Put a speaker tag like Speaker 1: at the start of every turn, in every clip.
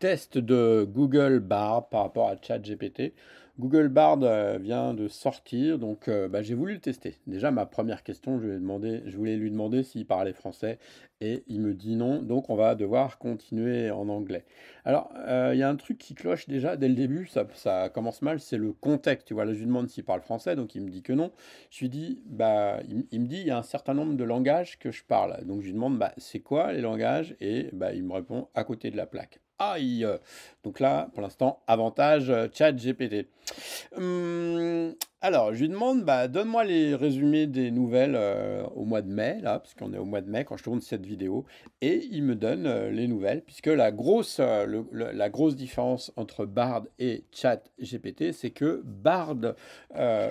Speaker 1: test de Google Bard par rapport à ChatGPT. Google Bard vient de sortir, donc j'ai voulu le tester. Déjà, ma première question, je voulais lui demander s'il parlait français et il me dit non, donc on va devoir continuer en anglais. Alors, il y a un truc qui cloche déjà dès le début, ça commence mal, c'est le contexte. Tu vois, là, je lui demande s'il parle français, donc il me dit que non. Je lui dis, il me dit, il y a un certain nombre de langages que je parle. Donc je lui demande, c'est quoi les langages? Et il me répond à côté de la plaque. Aïe! Donc là, pour l'instant, avantage ChatGPT. Alors, je lui demande, donne-moi les résumés des nouvelles au mois de mai, là, puisqu'on est au mois de mai quand je tourne cette vidéo, et il me donne les nouvelles, puisque la grosse différence entre Bard et ChatGPT, c'est que Bard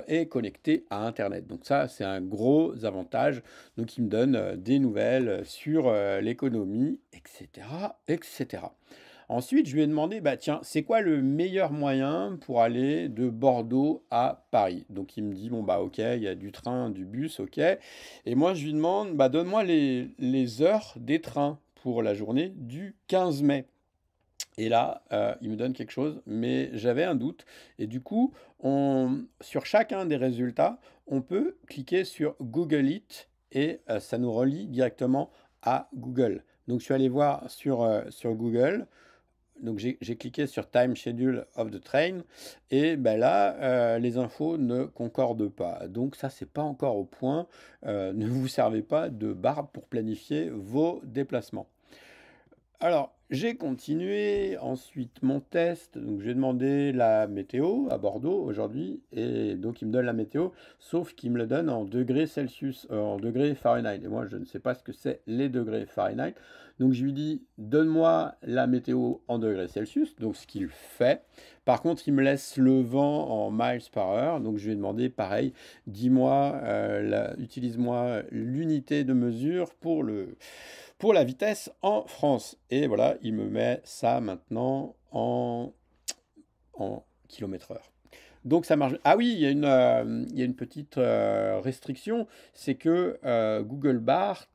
Speaker 1: est connecté à Internet. Donc ça, c'est un gros avantage. Donc il me donne des nouvelles sur l'économie, etc., etc. Ensuite, je lui ai demandé, tiens, c'est quoi le meilleur moyen pour aller de Bordeaux à Paris? Donc il me dit, bon, ok, il y a du train, du bus, ok. Et moi, je lui demande, donne-moi les heures des trains pour la journée du 15 mai. Et là, il me donne quelque chose, mais j'avais un doute. Et du coup, sur chacun des résultats, on peut cliquer sur Google It et ça nous relie directement à Google. Donc je suis allé voir sur Google. Donc j'ai cliqué sur Time Schedule of the Train et là, les infos ne concordent pas. Donc ça, c'est pas encore au point. Ne vous servez pas de barbe pour planifier vos déplacements. Alors, j'ai continué ensuite mon test. Donc, j'ai demandé la météo à Bordeaux aujourd'hui. Et donc, il me donne la météo, sauf qu'il me le donne en degrés Celsius, en degrés Fahrenheit. Et moi, je ne sais pas ce que c'est les degrés Fahrenheit. Donc, je lui dis, donne-moi la météo en degrés Celsius. Donc, ce qu'il fait. Par contre, il me laisse le vent en miles par heure. Donc, je lui ai demandé, pareil, dis-moi, utilise-moi l'unité de mesure pour la vitesse en France. Et voilà, il me met ça maintenant en kilomètres/heure. Donc ça marche. Ah oui, il y a une petite restriction, c'est que Google Bard,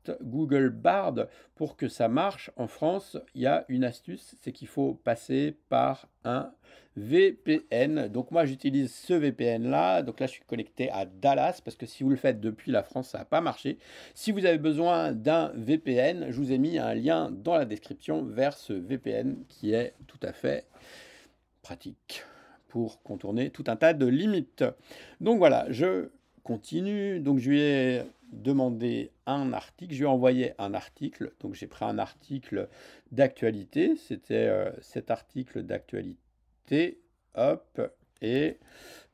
Speaker 1: pour que ça marche en France, il y a une astuce, c'est qu'il faut passer par un VPN. Donc moi j'utilise ce VPN-là, donc là je suis connecté à Dallas, parce que si vous le faites depuis la France, ça n'a pas marché. Si vous avez besoin d'un VPN, je vous ai mis un lien dans la description vers ce VPN qui est tout à fait pratique pour contourner tout un tas de limites. Donc voilà, je continue. Donc je lui ai demandé un article, je lui ai envoyé un article. Donc j'ai pris un article d'actualité. C'était cet article d'actualité. Hop, et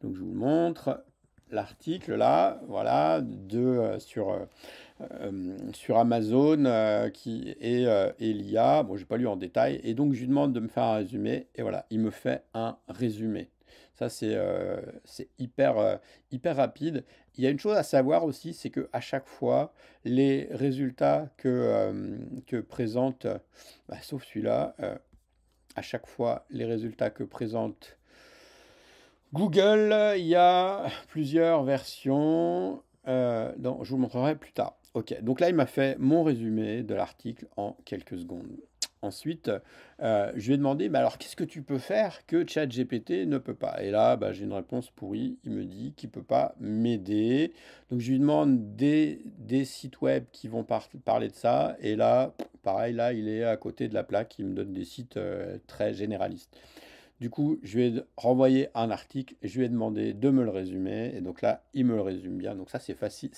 Speaker 1: donc je vous montre l'article là, voilà, sur Amazon et l'IA. Bon, j'ai pas lu en détail. Et donc, je lui demande de me faire un résumé. Et voilà, il me fait un résumé. Ça, c'est hyper rapide. Il y a une chose à savoir aussi, c'est que à chaque fois, les résultats que présente, sauf celui-là, à chaque fois, les résultats que présente Google, il y a plusieurs versions. Je vous montrerai plus tard. Ok, donc là, il m'a fait mon résumé de l'article en quelques secondes. Ensuite, je lui ai demandé, alors qu'est-ce que tu peux faire que ChatGPT ne peut pas? Et là, j'ai une réponse pourrie. Il me dit qu'il ne peut pas m'aider. Donc, je lui demande des sites web qui vont parler de ça. Et là, pareil, là, il est à côté de la plaque. Il me donne des sites très généralistes. Du coup, je lui ai renvoyé un article, je lui ai demandé de me le résumer, et donc là, il me le résume bien. Donc ça, c'est facile,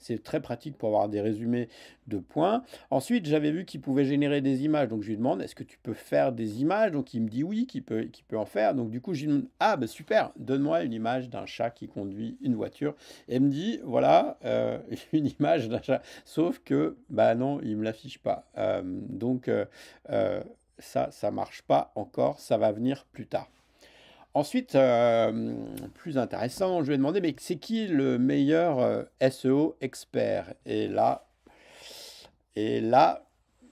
Speaker 1: c'est très pratique pour avoir des résumés de points. Ensuite, j'avais vu qu'il pouvait générer des images, donc je lui demande, est-ce que tu peux faire des images? Donc il me dit oui, qu'il peut en faire. Donc du coup, je lui demande, ah super, donne-moi une image d'un chat qui conduit une voiture. Et il me dit, voilà, une image d'un chat. Sauf que, non, il me l'affiche pas. Ça marche pas encore, ça va venir plus tard. Ensuite, plus intéressant, je lui ai demandé, mais c'est qui le meilleur SEO expert? Et là,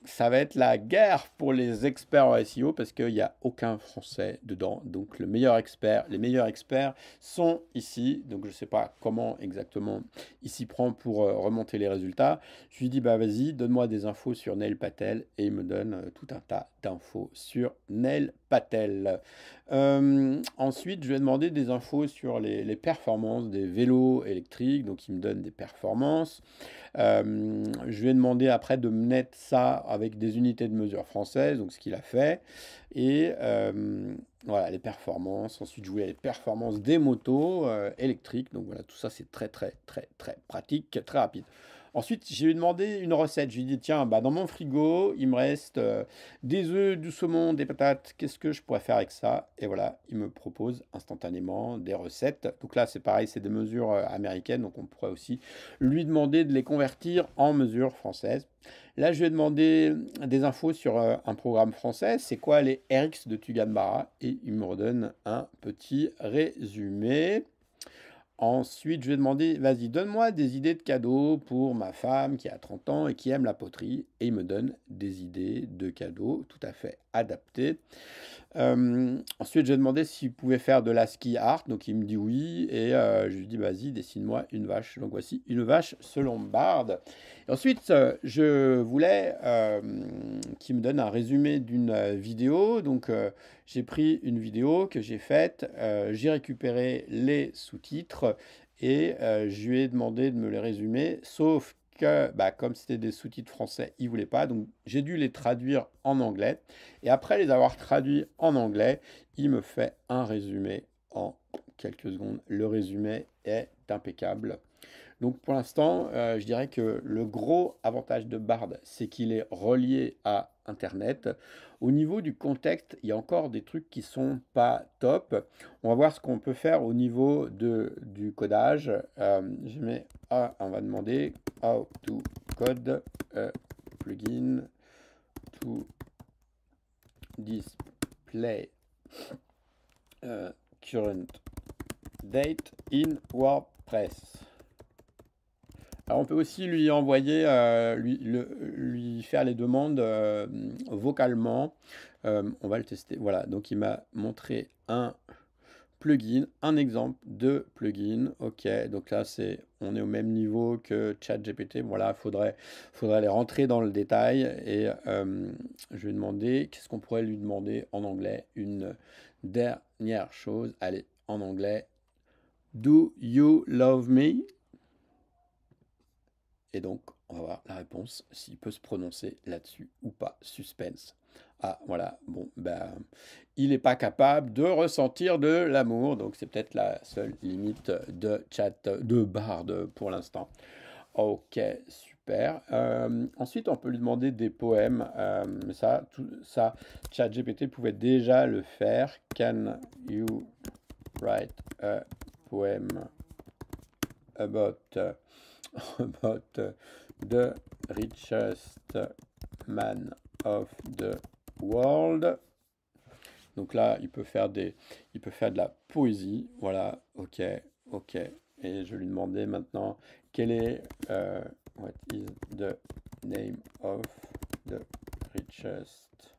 Speaker 1: ça va être la guerre pour les experts en SEO parce qu'il n'y a aucun Français dedans. Donc, les meilleurs experts sont ici. Donc, je ne sais pas comment exactement il s'y prend pour remonter les résultats. Je lui dis, vas-y, donne-moi des infos sur Neil Patel. Et il me donne tout un tas d'infos sur Neil Patel. Ensuite, je lui ai demandé des infos sur les performances des vélos électriques, donc il me donne des performances. Je lui ai demandé après de me mettre ça avec des unités de mesure françaises, donc ce qu'il a fait. Et voilà, les performances. Ensuite, je voulais les performances des motos électriques. Donc voilà, tout ça, c'est très, très, très, très pratique, très rapide. Ensuite, je lui ai demandé une recette. Je lui ai dit, tiens, bah, dans mon frigo, il me reste des œufs, du saumon, des patates. Qu'est-ce que je pourrais faire avec ça? Et voilà, il me propose instantanément des recettes. Donc là, c'est pareil, c'est des mesures américaines. Donc on pourrait aussi lui demander de les convertir en mesures françaises. Là, je lui ai demandé des infos sur un programme français. C'est quoi les RX de Tugan-Barra? Et il me redonne un petit résumé. Ensuite, je lui ai demandé, vas-y, donne-moi des idées de cadeaux pour ma femme qui a 30 ans et qui aime la poterie. Et il me donne des idées de cadeaux tout à fait adaptées. Ensuite, j'ai demandé s'il pouvait faire de la ski art, donc il me dit oui, et je lui dis vas-y, dessine-moi une vache. Donc voici une vache selon Bard. Et ensuite, je voulais qu'il me donne un résumé d'une vidéo. Donc j'ai pris une vidéo que j'ai faite, j'ai récupéré les sous-titres et je lui ai demandé de me les résumer, sauf que, bah, comme c'était des sous-titres français, il ne voulait pas. Donc, j'ai dû les traduire en anglais. Et après les avoir traduits en anglais, il me fait un résumé en quelques secondes. Le résumé est impeccable. Donc, pour l'instant, je dirais que le gros avantage de Bard, c'est qu'il est relié à Internet. Au niveau du contexte, il y a encore des trucs qui sont pas top. On va voir ce qu'on peut faire au niveau du codage. Je mets on va demander how to code a plugin to display current date in WordPress. Alors on peut aussi lui envoyer, lui faire les demandes vocalement. On va le tester. Voilà, donc il m'a montré un plugin, un exemple de plugin. Ok, donc là on est au même niveau que ChatGPT. Voilà, faudrait les rentrer dans le détail et je vais demander qu'est-ce qu'on pourrait lui demander en anglais. Une dernière chose, allez, en anglais. Do you love me? Et donc, on va voir la réponse, s'il peut se prononcer là-dessus ou pas. Suspense. Ah, voilà. Bon, ben, il n'est pas capable de ressentir de l'amour. Donc, c'est peut-être la seule limite de Bard pour l'instant. Ok, super. Ensuite, on peut lui demander des poèmes. Ça, ChatGPT pouvait déjà le faire. Can you write a poem about the richest man of the world? Donc là, il peut faire de la poésie. Voilà, ok, ok. Et je lui demandais maintenant quel est what is the name of the richest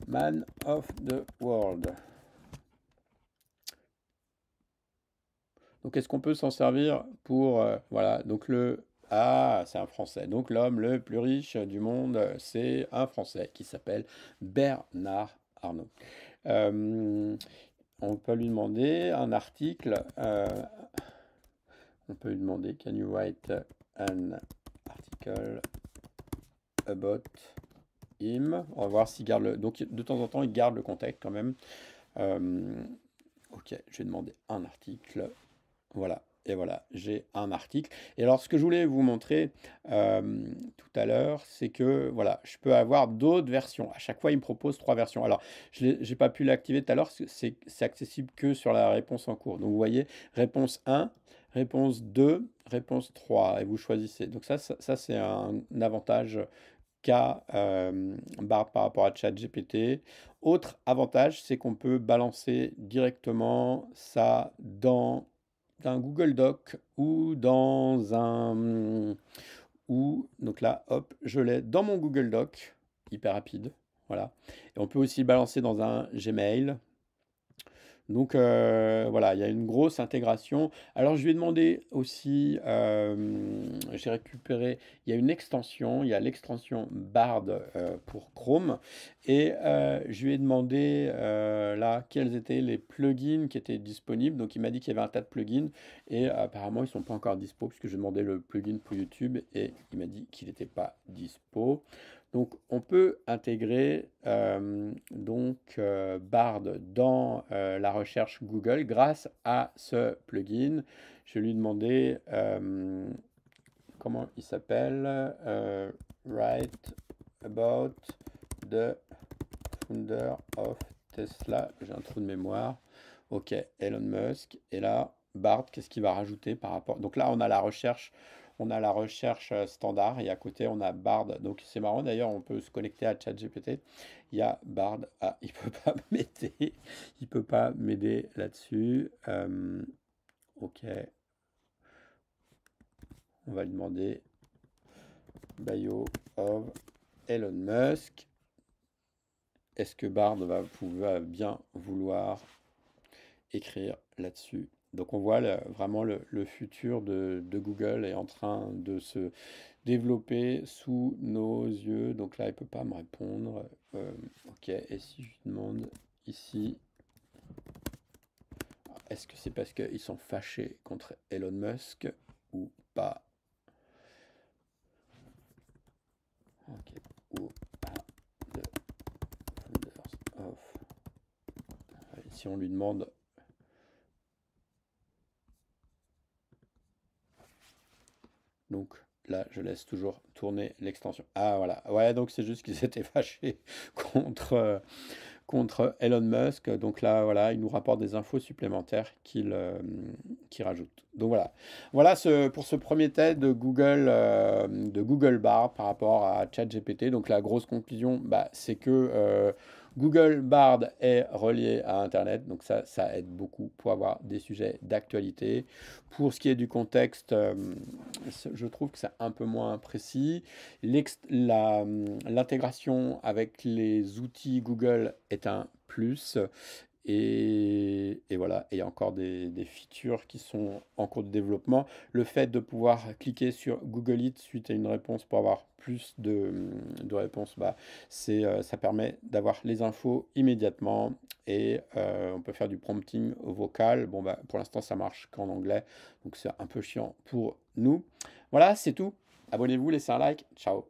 Speaker 1: man of the world? Donc, est-ce qu'on peut s'en servir pour... voilà, donc c'est un Français. Donc, l'homme le plus riche du monde, c'est un Français qui s'appelle Bernard Arnault. On peut lui demander un article. On peut lui demander, can you write an article about him? On va voir s'il garde le... Donc, de temps en temps, il garde le contexte quand même. Ok, je vais demander un article. Voilà, et voilà, j'ai un article. Et alors, ce que je voulais vous montrer tout à l'heure, c'est que voilà, je peux avoir d'autres versions. À chaque fois, il me propose 3 versions. Alors, je n'ai pas pu l'activer tout à l'heure, c'est accessible que sur la réponse en cours. Donc, vous voyez, réponse 1, réponse 2, réponse 3, et vous choisissez. Donc, ça c'est un avantage qu'a Bard par rapport à ChatGPT. Autre avantage, c'est qu'on peut balancer directement ça dans un Google Doc ou dans un... donc là, hop, je l'ai dans mon Google Doc, hyper rapide, voilà. Et on peut aussi le balancer dans un Gmail. Donc voilà, il y a une grosse intégration. Alors je lui ai demandé aussi, j'ai récupéré, il y a une extension, il y a l'extension Bard pour Chrome, et je lui ai demandé là quels étaient les plugins qui étaient disponibles. Donc il m'a dit qu'il y avait un tas de plugins, et apparemment ils ne sont pas encore dispo, puisque j'ai demandé le plugin pour YouTube, et il m'a dit qu'il n'était pas dispo. Donc, on peut intégrer Bard dans la recherche Google grâce à ce plugin. Je lui ai demandé comment il s'appelle. Write about the founder of Tesla. J'ai un trou de mémoire. Ok, Elon Musk. Et là, Bard, qu'est-ce qu'il va rajouter par rapport. Donc là, on a la recherche. On a la recherche standard et à côté on a Bard. Donc c'est marrant d'ailleurs, on peut se connecter à ChatGPT. Il y a Bard. Ah, il peut pas m'aider. Il peut pas m'aider là-dessus. Ok. On va lui demander Bio of Elon Musk. Est-ce que Bard va bien vouloir écrire là-dessus? Donc on voit vraiment le futur de Google est en train de se développer sous nos yeux. Donc là, il ne peut pas me répondre. Ok, et si je lui demande ici, est-ce que c'est parce qu'ils sont fâchés contre Elon Musk ou pas? Ok, ou the founders of. Si on lui demande. Donc là, je laisse toujours tourner l'extension. Ah voilà, ouais, donc c'est juste qu'ils étaient fâchés contre Elon Musk. Donc là, voilà, il nous rapporte des infos supplémentaires qu'il rajoute. Donc voilà, voilà pour ce premier test de Google Bard par rapport à ChatGPT. Donc la grosse conclusion, bah, c'est que Google Bard est relié à Internet, donc ça aide beaucoup pour avoir des sujets d'actualité. Pour ce qui est du contexte, je trouve que c'est un peu moins précis. L'intégration avec les outils Google est un plus. Et voilà, et il y a encore des features qui sont en cours de développement. Le fait de pouvoir cliquer sur Google It suite à une réponse pour avoir plus de réponses, bah, ça permet d'avoir les infos immédiatement et on peut faire du prompting vocal. Bon, bah, pour l'instant, ça marche qu'en anglais, donc c'est un peu chiant pour nous. Voilà, c'est tout. Abonnez-vous, laissez un like. Ciao.